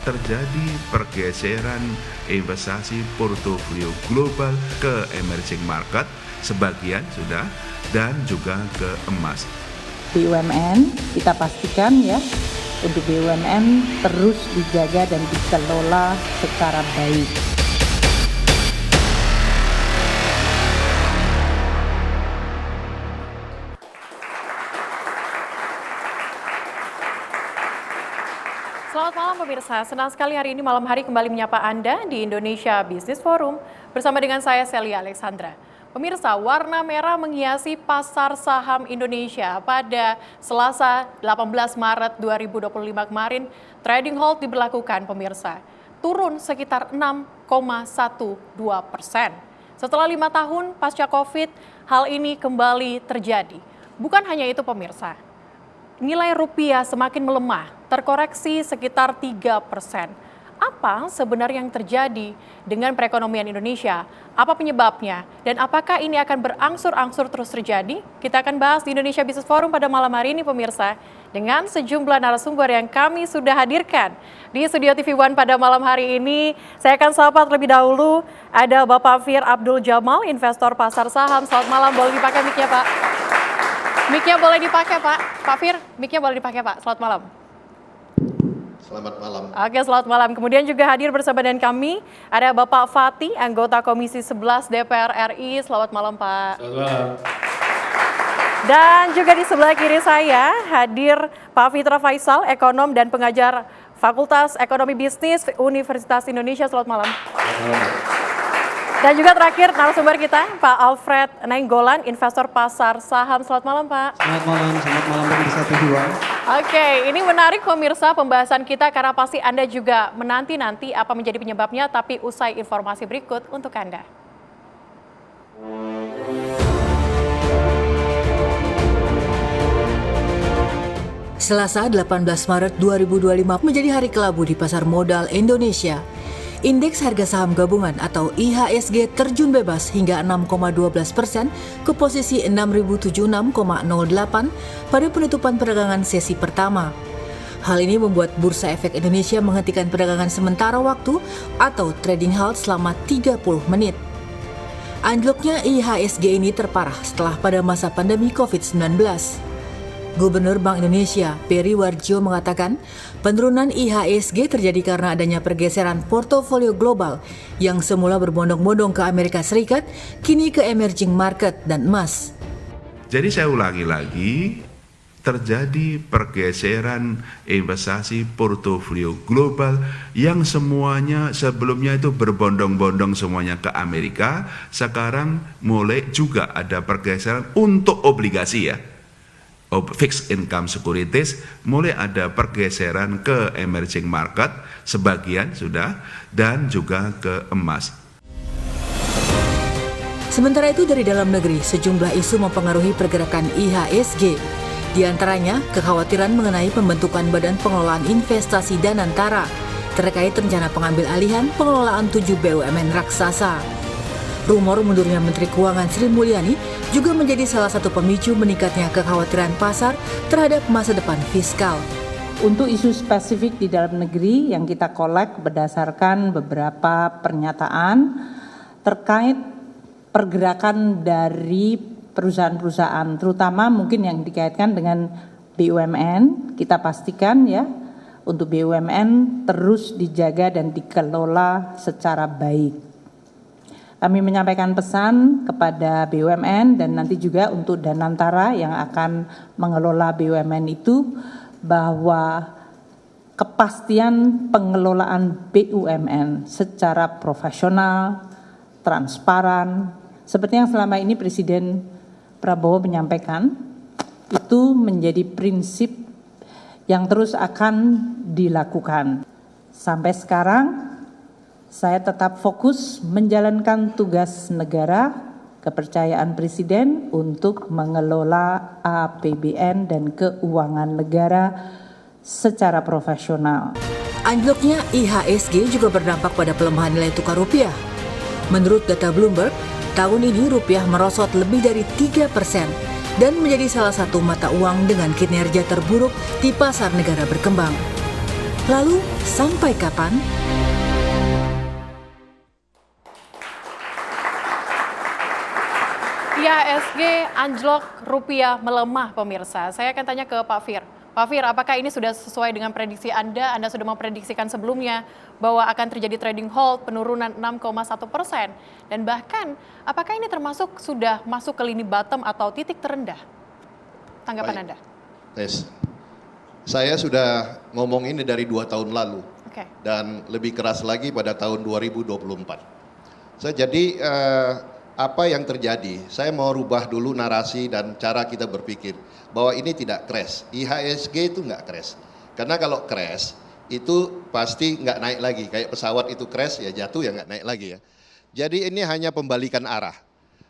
terjadi pergeseran investasi portofolio global ke emerging market, sebagian sudah, dan juga ke emas. BUMN kita pastikan ya, untuk BUMN terus dijaga dan dikelola secara baik. Selamat malam pemirsa, senang sekali hari ini malam hari kembali menyapa Anda di Indonesia Business Forum bersama dengan saya Celia Alexandra. Pemirsa, warna merah menghiasi pasar saham Indonesia pada Selasa 18 Maret 2025 kemarin. Trading halt diberlakukan pemirsa, turun sekitar 6,12%. Setelah 5 tahun pasca Covid, hal ini kembali terjadi. Bukan hanya itu pemirsa, nilai rupiah semakin melemah, terkoreksi sekitar 3%. Apa sebenarnya yang terjadi dengan perekonomian Indonesia? Apa penyebabnya? Dan apakah ini akan berangsur-angsur terus terjadi? Kita akan bahas di Indonesia Business Forum pada malam hari ini pemirsa, dengan sejumlah narasumber yang kami sudah hadirkan di Studio TV One pada malam hari ini. Saya akan sapa terlebih dahulu, ada Bapak Fir Abdul Jamal, investor pasar saham. Selamat malam, boleh dipakai mic-nya Pak? Mic-nya boleh dipakai Pak. Pak Fir, mic-nya boleh dipakai Pak. Selamat malam. Selamat malam. Oke, selamat malam. Kemudian juga hadir bersama dengan kami ada Bapak Fatih, anggota Komisi 11 DPR RI. Selamat malam, Pak. Selamat malam. Dan juga di sebelah kiri saya hadir Pak Fitra Faisal, ekonom dan pengajar Fakultas Ekonomi Bisnis Universitas Indonesia. Selamat malam. Selamat malam. Dan juga terakhir narasumber kita, Pak Alfred Nainggolan, investor pasar saham. Selamat malam, Pak. Selamat malam pemirsa TV One. Oke, ini menarik pemirsa pembahasan kita karena pasti Anda juga menanti-nanti apa menjadi penyebabnya, tapi usai informasi berikut untuk Anda. Selasa 18 Maret 2025 menjadi hari kelabu di pasar modal Indonesia. Indeks harga saham gabungan atau IHSG terjun bebas hingga 6,12% ke posisi 6.076,08 pada penutupan perdagangan sesi pertama. Hal ini membuat Bursa Efek Indonesia menghentikan perdagangan sementara waktu atau trading halt selama 30 menit. Anjloknya IHSG ini terparah setelah pada masa pandemi COVID-19. Gubernur Bank Indonesia, Peri Warjio mengatakan, penurunan IHSG terjadi karena adanya pergeseran portofolio global yang semula berbondong-bondong ke Amerika Serikat, kini ke emerging market dan emas. Jadi saya ulangi lagi, terjadi pergeseran investasi portofolio global yang semuanya sebelumnya itu berbondong-bondong semuanya ke Amerika, sekarang mulai juga ada pergeseran untuk obligasi ya. Fixed income securities, mulai ada pergeseran ke emerging market, sebagian sudah, dan juga ke emas. Sementara itu dari dalam negeri, sejumlah isu mempengaruhi pergerakan IHSG. Di antaranya, kekhawatiran mengenai pembentukan Badan Pengelolaan Investasi Danantara terkait rencana pengambil alihan pengelolaan 7 BUMN raksasa. Rumor mundurnya Menteri Keuangan Sri Mulyani juga menjadi salah satu pemicu meningkatnya kekhawatiran pasar terhadap masa depan fiskal. Untuk isu spesifik di dalam negeri yang kita kolek berdasarkan beberapa pernyataan terkait pergerakan dari perusahaan-perusahaan, terutama mungkin yang dikaitkan dengan BUMN, kita pastikan ya, untuk BUMN terus dijaga dan dikelola secara baik. Kami menyampaikan pesan kepada BUMN dan nanti juga untuk Danantara yang akan mengelola BUMN itu, bahwa kepastian pengelolaan BUMN secara profesional, transparan, seperti yang selama ini Presiden Prabowo menyampaikan, itu menjadi prinsip yang terus akan dilakukan. Sampai sekarang, saya tetap fokus menjalankan tugas negara, kepercayaan Presiden untuk mengelola APBN dan keuangan negara secara profesional. Anjloknya IHSG juga berdampak pada pelemahan nilai tukar rupiah. Menurut data Bloomberg, tahun ini rupiah merosot lebih dari 3% dan menjadi salah satu mata uang dengan kinerja terburuk di pasar negara berkembang. Lalu, sampai kapan? IHSG anjlok, rupiah melemah pemirsa. Saya akan tanya ke Pak Fir. Pak Fir, apakah ini sudah sesuai dengan prediksi Anda? Anda sudah memprediksikan sebelumnya bahwa akan terjadi trading halt penurunan 6,1%. Dan bahkan, apakah ini termasuk sudah masuk ke lini bottom atau titik terendah? Tanggapan Baik. Anda? Yes. Saya sudah ngomong ini dari 2 tahun lalu. Oke. Dan lebih keras lagi pada tahun 2024. Jadi apa yang terjadi? Saya mau rubah dulu narasi dan cara kita berpikir bahwa ini tidak crash. IHSG itu nggak crash. Karena kalau crash itu pasti nggak naik lagi. Kayak pesawat itu crash ya jatuh ya nggak naik lagi ya. Jadi ini hanya pembalikan arah.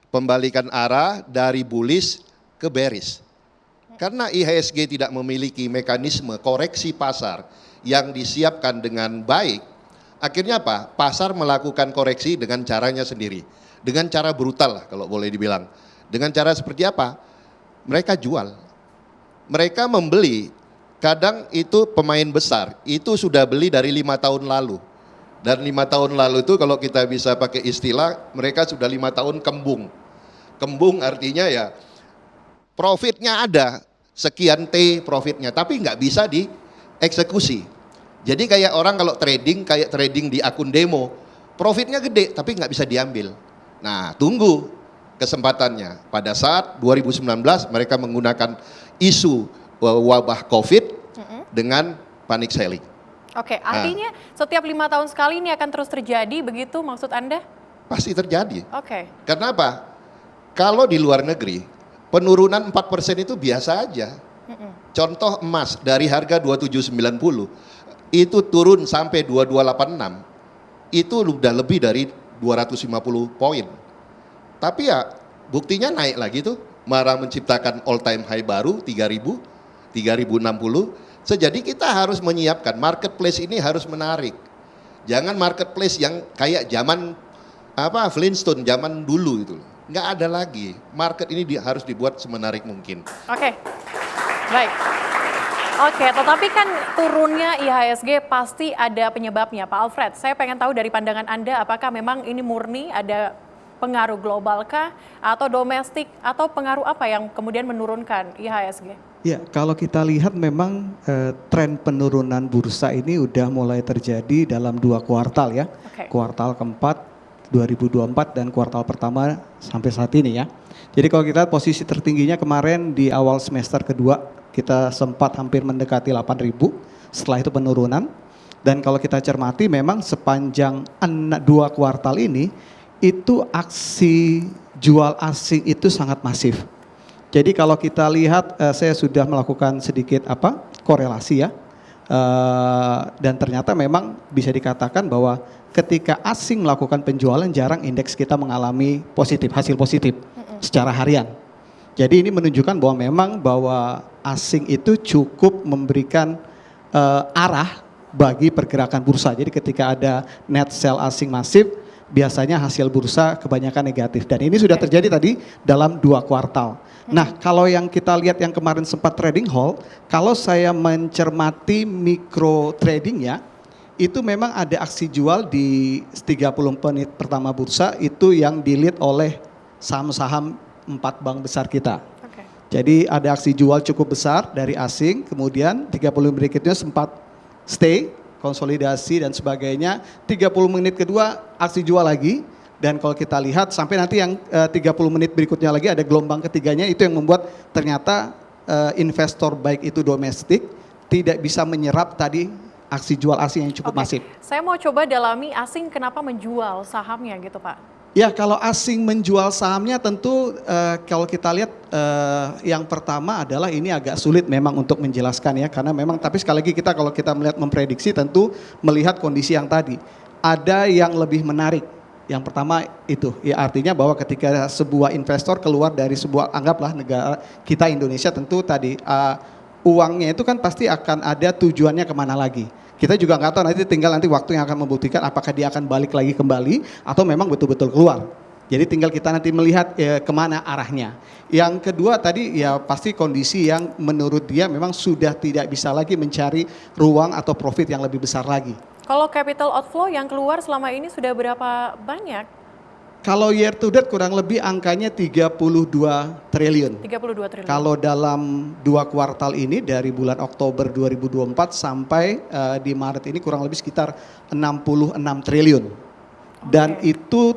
Pembalikan arah dari bullish ke bearish. Karena IHSG tidak memiliki mekanisme koreksi pasar yang disiapkan dengan baik, akhirnya apa? Pasar melakukan koreksi dengan caranya sendiri. Dengan cara brutal lah kalau boleh dibilang. Dengan cara seperti apa? Mereka jual. Mereka membeli. Kadang itu pemain besar, itu sudah beli dari 5 tahun lalu. Dan 5 tahun lalu itu kalau kita bisa pakai istilah, mereka sudah 5 tahun kembung. Kembung artinya ya profitnya ada, sekian T profitnya, tapi nggak bisa dieksekusi. Jadi kayak orang kalau trading, kayak trading di akun demo, profitnya gede tapi nggak bisa diambil. Nah, tunggu kesempatannya. Pada saat 2019 mereka menggunakan isu wabah COVID dengan panic selling. Oke, artinya setiap 5 tahun sekali ini akan terus terjadi, begitu maksud Anda? Pasti terjadi. Oke. Karena apa? Kalau di luar negeri, penurunan 4% itu biasa aja. Contoh emas dari harga 2790 itu turun sampai 2286. Itu udah lebih dari 250 poin. Tapi ya buktinya naik lagi tuh, malah menciptakan all time high baru 3060. Jadi kita harus menyiapkan marketplace ini harus menarik. Jangan marketplace yang kayak zaman Flintstone zaman dulu itu. Nggak ada lagi. Market ini harus dibuat semenarik mungkin. Oke. Baik. Oke, tetapi kan turunnya IHSG pasti ada penyebabnya, Pak Alfred. Saya pengen tahu dari pandangan Anda, apakah memang ini murni ada pengaruh global kah, atau domestik, atau pengaruh apa yang kemudian menurunkan IHSG? Ya, kalau kita lihat memang tren penurunan bursa ini udah mulai terjadi dalam 2 kuartal ya. Oke. Kuartal keempat 2024 dan kuartal pertama sampai saat ini ya. Jadi kalau kita lihat posisi tertingginya kemarin di awal semester kedua, kita sempat hampir mendekati 8.000, setelah itu penurunan. Dan kalau kita cermati memang sepanjang 2 kuartal ini, itu aksi jual asing itu sangat masif. Jadi kalau kita lihat, saya sudah melakukan sedikit korelasi ya. Dan ternyata memang bisa dikatakan bahwa ketika asing melakukan penjualan, jarang indeks kita mengalami hasil positif secara harian. Jadi ini menunjukkan bahwa memang asing itu cukup memberikan arah bagi pergerakan bursa. Jadi ketika ada net sell asing masif, biasanya hasil bursa kebanyakan negatif. Dan ini sudah terjadi tadi dalam 2 kuartal. Nah, kalau yang kita lihat yang kemarin sempat trading halt, kalau saya mencermati mikro tradingnya, itu memang ada aksi jual di 30 menit pertama bursa, itu yang di-lead oleh saham-saham 4 bank besar kita. Jadi ada aksi jual cukup besar dari asing, kemudian 30 menit berikutnya sempat stay, konsolidasi dan sebagainya. 30 menit kedua aksi jual lagi, dan kalau kita lihat sampai nanti yang 30 menit berikutnya lagi ada gelombang ketiganya, itu yang membuat ternyata investor baik itu domestik tidak bisa menyerap tadi aksi jual asing yang cukup masif. Saya mau coba dalami asing kenapa menjual sahamnya gitu Pak. Ya, kalau asing menjual sahamnya tentu kalau kita lihat yang pertama adalah ini agak sulit memang untuk menjelaskan ya, karena memang tapi sekali lagi kalau kita melihat memprediksi tentu melihat kondisi yang tadi. Ada yang lebih menarik. Yang pertama itu ya, artinya bahwa ketika sebuah investor keluar dari sebuah, anggaplah negara kita Indonesia, tentu tadi uangnya itu kan pasti akan ada tujuannya kemana lagi. Kita juga nggak tahu, nanti tinggal waktu yang akan membuktikan apakah dia akan balik lagi kembali atau memang betul-betul keluar. Jadi tinggal kita nanti melihat kemana arahnya. Yang kedua tadi ya pasti kondisi yang menurut dia memang sudah tidak bisa lagi mencari ruang atau profit yang lebih besar lagi. Kalau capital outflow yang keluar selama ini sudah berapa banyak? Kalau year to date kurang lebih angkanya 32 triliun. 32 triliun. Kalau dalam 2 kuartal ini dari bulan Oktober 2024 sampai di Maret ini kurang lebih sekitar 66 triliun. Dan itu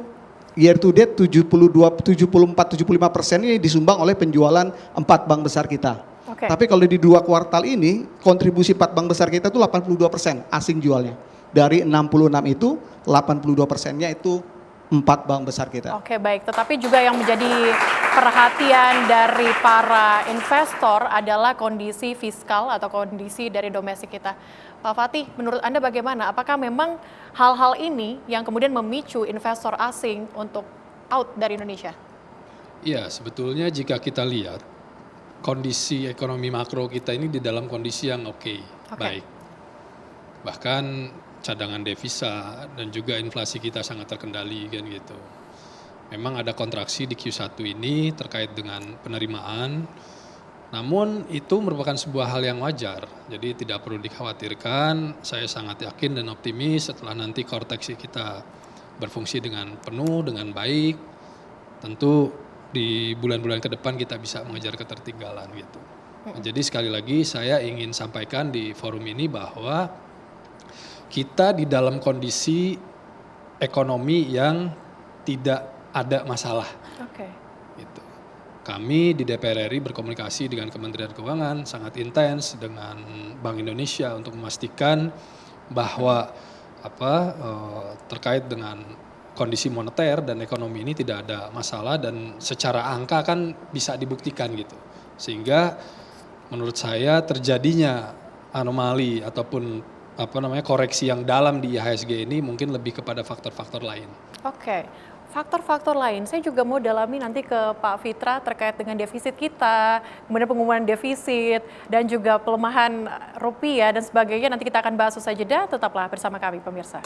year to date 74-75% ini disumbang oleh penjualan 4 bank besar kita. Tapi kalau di 2 kuartal ini kontribusi 4 bank besar kita itu 82% asing jualnya. Dari 66 itu 82%-nya itu 4 bank besar kita. Oke, baik. Tetapi juga yang menjadi perhatian dari para investor adalah kondisi fiskal atau kondisi dari domestik kita. Pak Fatih, menurut Anda bagaimana? Apakah memang hal-hal ini yang kemudian memicu investor asing untuk out dari Indonesia? Iya, sebetulnya jika kita lihat kondisi ekonomi makro kita ini di dalam kondisi yang baik. Bahkan cadangan devisa dan juga inflasi kita sangat terkendali kan gitu. Memang ada kontraksi di Q1 ini terkait dengan penerimaan, namun itu merupakan sebuah hal yang wajar. Jadi tidak perlu dikhawatirkan, saya sangat yakin dan optimis setelah nanti korteksi kita berfungsi dengan penuh, dengan baik, tentu di bulan-bulan ke depan kita bisa mengejar ketertinggalan gitu. Jadi sekali lagi saya ingin sampaikan di forum ini bahwa kita di dalam kondisi ekonomi yang tidak ada masalah. Gitu. Kami di DPR RI berkomunikasi dengan Kementerian Keuangan sangat intens dengan Bank Indonesia untuk memastikan bahwa terkait dengan kondisi moneter dan ekonomi ini tidak ada masalah dan secara angka kan bisa dibuktikan gitu. Sehingga menurut saya terjadinya anomali ataupun koreksi yang dalam di IHSG ini mungkin lebih kepada faktor-faktor lain. Faktor-faktor lain, saya juga mau dalami nanti ke Pak Fitra terkait dengan defisit kita, kemudian pengumuman defisit, dan juga pelemahan rupiah dan sebagainya. Nanti kita akan bahas usai jeda, tetaplah bersama kami pemirsa.